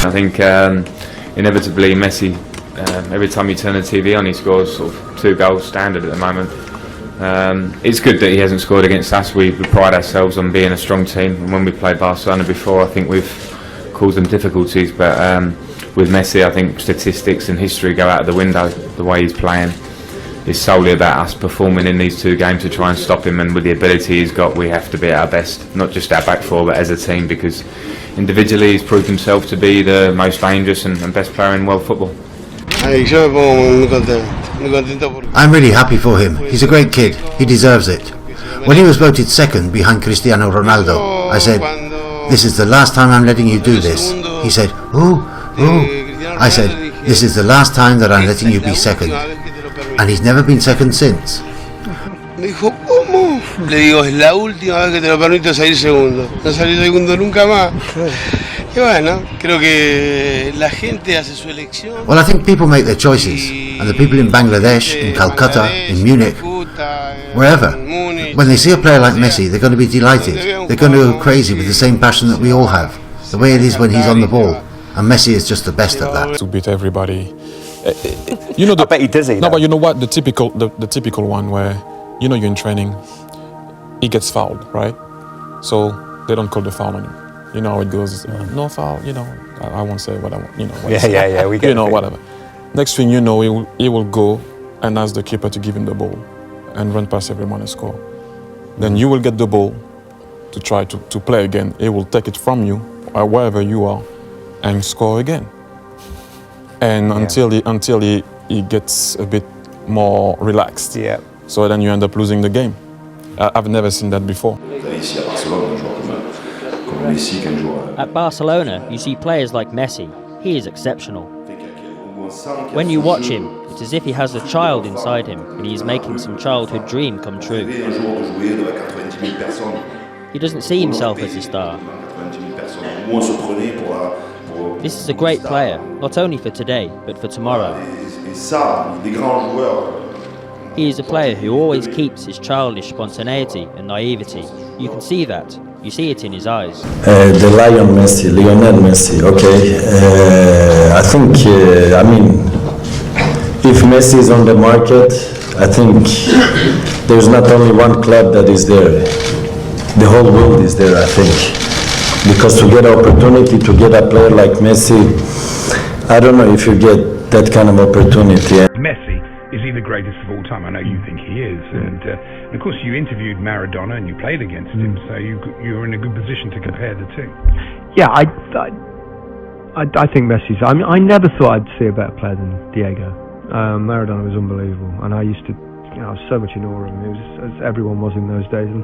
I think inevitably Messi, every time you turn the TV on, he scores sort of 2 goals standard at the moment. It's good that he hasn't scored against us. We pride ourselves on being a strong team, and when we played Barcelona before, I think we've caused them difficulties, but with Messi, I think statistics and history go out of the window. The way he's playing is solely about us performing in these 2 games to try and stop him, and with the ability he's got, we have to be at our best, not just our back four but as a team, because individually he's proved himself to be the most dangerous and best player in world football. I'm really happy for him. He's a great kid. He deserves it. When he was voted second behind Cristiano Ronaldo, I said, "This is the last time I'm letting you do this." He said, "Ooh." I said, "This is the last time that I'm letting you be second." And he's never been second since. Me dijo, ¿cómo? Le digo, es la última vez que te lo permito salir segundo. No salí segundo nunca más. Y bueno, creo que la gente hace su elección. Well, I think people make their choices, and the people in Bangladesh, in Calcutta, in Munich, wherever, when they see a player like Messi, they're going to be delighted. They're going to go crazy with the same passion that we all have, the way it is when he's on the ball. And Messi is just the best at that. To beat everybody. You know, I bet he does it. No, but you know what? The typical one where, you know, you're in training, he gets fouled, right? So they don't call the foul on him. You know how it goes. No foul. You know, I won't say what I want. You know. What Yeah. We get. You know, whatever. Next thing you know, he will go and ask the keeper to give him the ball, and run past everyone and score. Then you will get the ball to try to play again. He will take it from you, or wherever you are, and score again. And until he gets a bit more relaxed. Yeah. So then you end up losing the game. I've never seen that before. At Barcelona, you see players like Messi. He is exceptional. When you watch him, it's as if he has a child inside him and he is making some childhood dream come true. He doesn't see himself as a star. This is a great player, not only for today, but for tomorrow. He is a player who always keeps his childish spontaneity and naivety. You can see that. You see it in his eyes. The Lionel Messi, okay. I think, if Messi is on the market, I think there's not only one club that is there. The whole world is there, I think. Because to get an opportunity to get a player like Messi, I don't know if you get that kind of opportunity. Messi, is he the greatest of all time? I know you think he is, and of course you interviewed Maradona and you played against him, so you're in a good position to compare the two. Yeah, I think Messi's. I never thought I'd see a better player than Diego. Maradona was unbelievable, and I used to, I was so much in awe of him. It was, as everyone was in those days. And,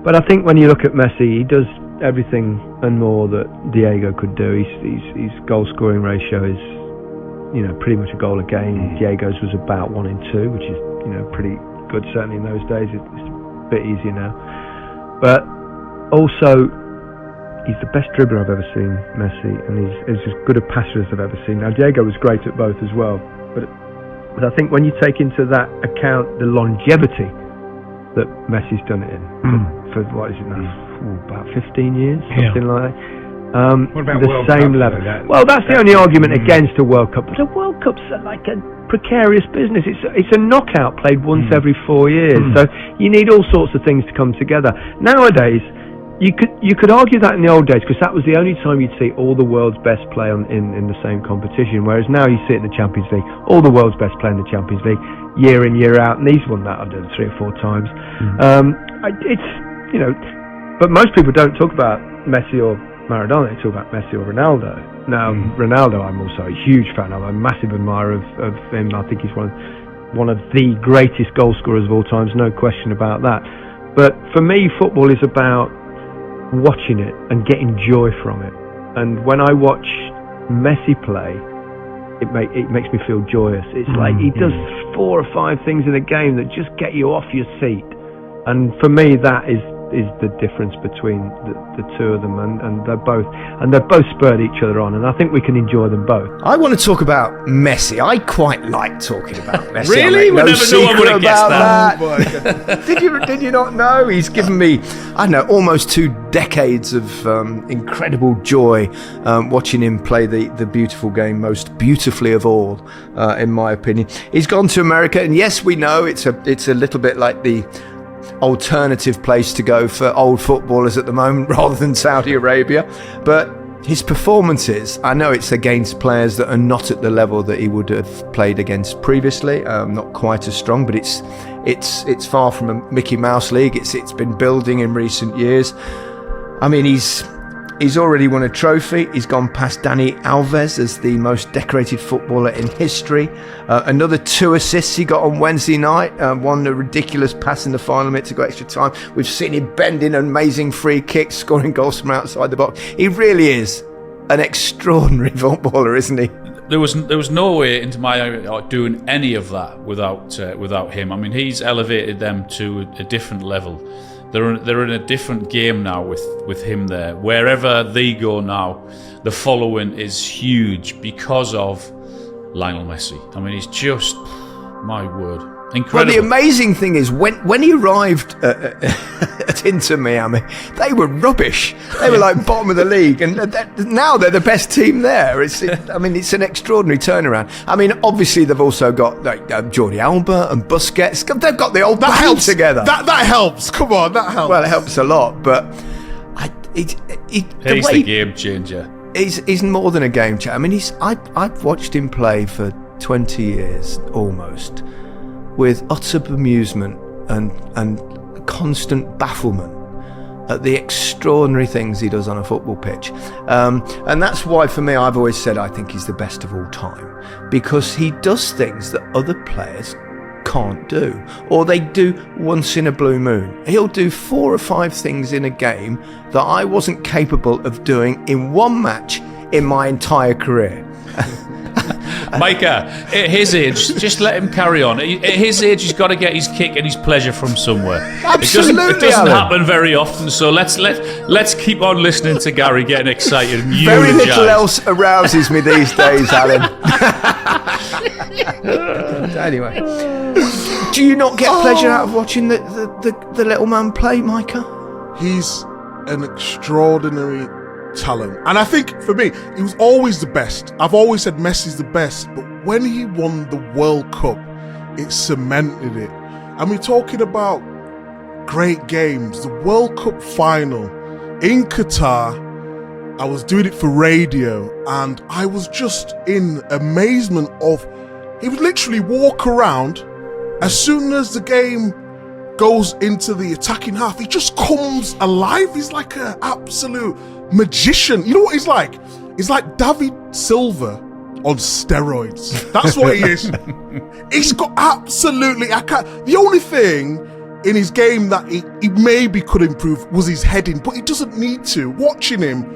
but I think when you look at Messi, he does everything and more that Diego could do. His goal scoring ratio is, pretty much a goal a game. Diego's was about 1 in 2, which is, pretty good certainly in those days. It's a bit easier now. But also, he's the best dribbler I've ever seen, Messi, and he's as good a passer as I've ever seen. Now Diego was great at both as well, but I think when you take into that account the longevity that Messi's done it in, for what is it now, about 15 years, something like that. What about the World same Cup, level. That's the only argument against a World Cup. But a World Cup's like a precarious business. It's a knockout played once every 4 years. So you need all sorts of things to come together. Nowadays, you could argue that in the old days, because that was the only time you'd see all the world's best play in the same competition. Whereas now you see it in the Champions League, all the world's best play in the Champions League, year in, year out, and he's won that under 3 or 4 times. But most people don't talk about Messi or Maradona, they talk about Messi or Ronaldo. Now, Ronaldo, I'm also a huge fan of. I'm a massive admirer of him. I think he's one of the greatest goal scorers of all times, no question about that. But for me, football is about watching it and getting joy from it. And when I watch Messi play, it makes me feel joyous. It's like he does 4 or 5 things in a game that just get you off your seat. And for me, that is is the difference between the two of them, and they've both spurred each other on, and I think we can enjoy them both. I want to talk about Messi. I quite like talking about Messi. Really? No One would have guessed that. Did you not know? He's given me, I don't know, almost 2 decades of incredible joy watching him play the beautiful game, most beautifully of all, in my opinion. He's gone to America, and yes, we know it's a little bit like the alternative place to go for old footballers at the moment rather than Saudi Arabia, but his performances, I know it's against players that are not at the level that he would have played against previously, not quite as strong, but it's far from a Mickey Mouse league. It's been building in recent years. I mean, he's already won a trophy. He's gone past Dani Alves as the most decorated footballer in history. Another 2 assists he got on Wednesday night. One a ridiculous pass in the final minute to go extra time. We've seen him bending amazing free kicks, scoring goals from outside the box. He really is an extraordinary footballer, isn't he? There was no way into my eye doing any of that without him. I mean, he's elevated them to a different level. They're in a different game now with him there. Wherever they go now, the following is huge because of Lionel Messi. I mean, he's just, my word, incredible. Well, the amazing thing is when he arrived at Inter Miami, they were rubbish. They were like bottom of the league, and now they're the best team there. It's an extraordinary turnaround. I mean, obviously they've also got like Jordi Alba and Busquets. They've got the old band together. That helps. Come on, that helps. Well, it helps a lot, but he's the game changer. He's more than a game changer. I mean, I've watched him play for 20 years almost, with utter bemusement and constant bafflement at the extraordinary things he does on a football pitch. And that's why, for me, I've always said I think he's the best of all time, because he does things that other players can't do, or they do once in a blue moon. He'll do 4 or 5 things in a game that I wasn't capable of doing in one match in my entire career. Micah, at his age, just let him carry on. At his age, he's got to get his kick and his pleasure from somewhere. Absolutely, it doesn't happen very often. So let's keep on listening to Gary getting excited. And very little else arouses me these days, Alan. Anyway, do you not get pleasure out of watching the little man play, Micah? He's an extraordinary talent, and I think for me he was always the best. I've always said Messi's the best, but when he won the World Cup, it cemented it. And we're talking about great games. The World Cup final in Qatar, I was doing it for radio, and I was just in amazement of, he would literally walk around as soon as the game goes into the attacking half. He just comes alive. He's like an absolute magician. You know what he's like? He's like David Silva on steroids. That's what he is. He's got absolutely, the only thing in his game that he maybe could improve was his heading, but he doesn't need to. Watching him,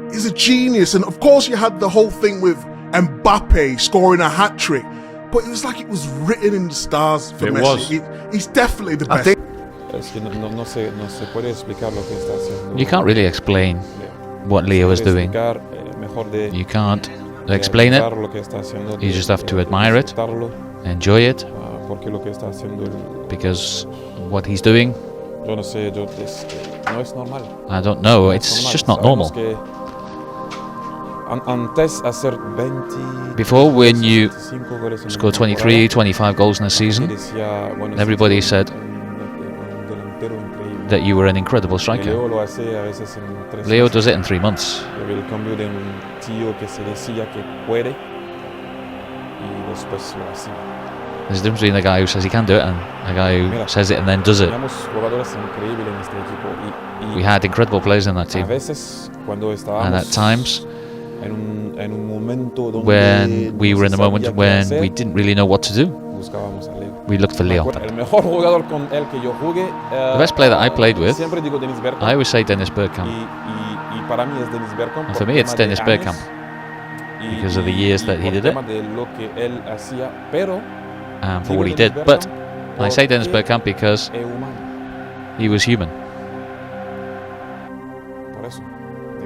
he's a genius. And of course you had the whole thing with Mbappe scoring a hat-trick, but it was like it was written in the stars for Messi. He's definitely the best. You can't really explain what Leo is doing. You can't explain it. You just have to admire it, enjoy it, because what he's doing, I don't know, it's just not normal. Before, when you score 23, 25 goals in a season, everybody said that you were an incredible striker. Leo does it in 3 months. There's a difference between a guy who says he can do it and a guy who says it and then does it. We had incredible players in that team, and at times when we were in a moment when we didn't really know what to do, we looked for Leo. The best player that I played with, I always say Dennis Bergkamp. And for me it's Dennis Bergkamp, because of the years that he did it and for what he did. But I say Dennis Bergkamp because he was human.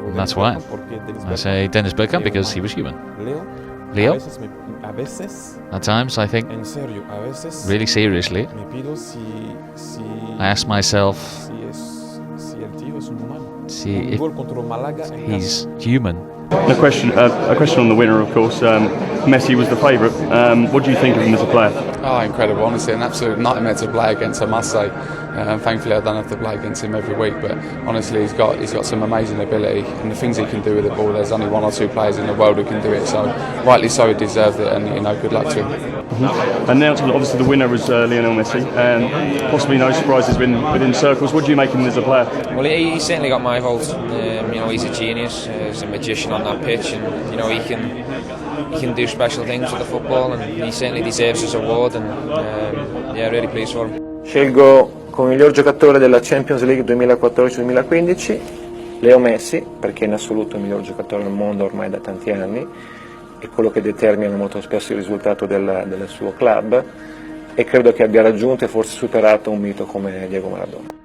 And that's why. I say Dennis Bergkamp because he was human. Leo? At times, I think, really seriously, I ask myself, see if he's human. A question on the winner, of course. Messi was the favourite. What do you think of him as a player? Oh, incredible! Honestly, an absolute nightmare to play against, I must say. Thankfully, I don't have to play against him every week. But honestly, he's got some amazing ability, and the things he can do with the ball. There's only one or two players in the world who can do it. So, rightly so, he deserved it, and good luck to him. And now, obviously, the winner was Lionel Messi, and possibly no surprises within circles. What do you make of him as a player? Well, he's certainly got my vote. He's a genius. He's a magician on that pitch, and he can do special things with the football, and he certainly deserves his award. And really pleased for him. Scelgo come miglior giocatore della Champions League 2014-2015 Leo Messi, perché in assoluto è il miglior giocatore al mondo ormai da tanti anni, è quello che determina molto spesso il risultato del suo club, e credo che abbia raggiunto e forse superato un mito come Diego Maradona.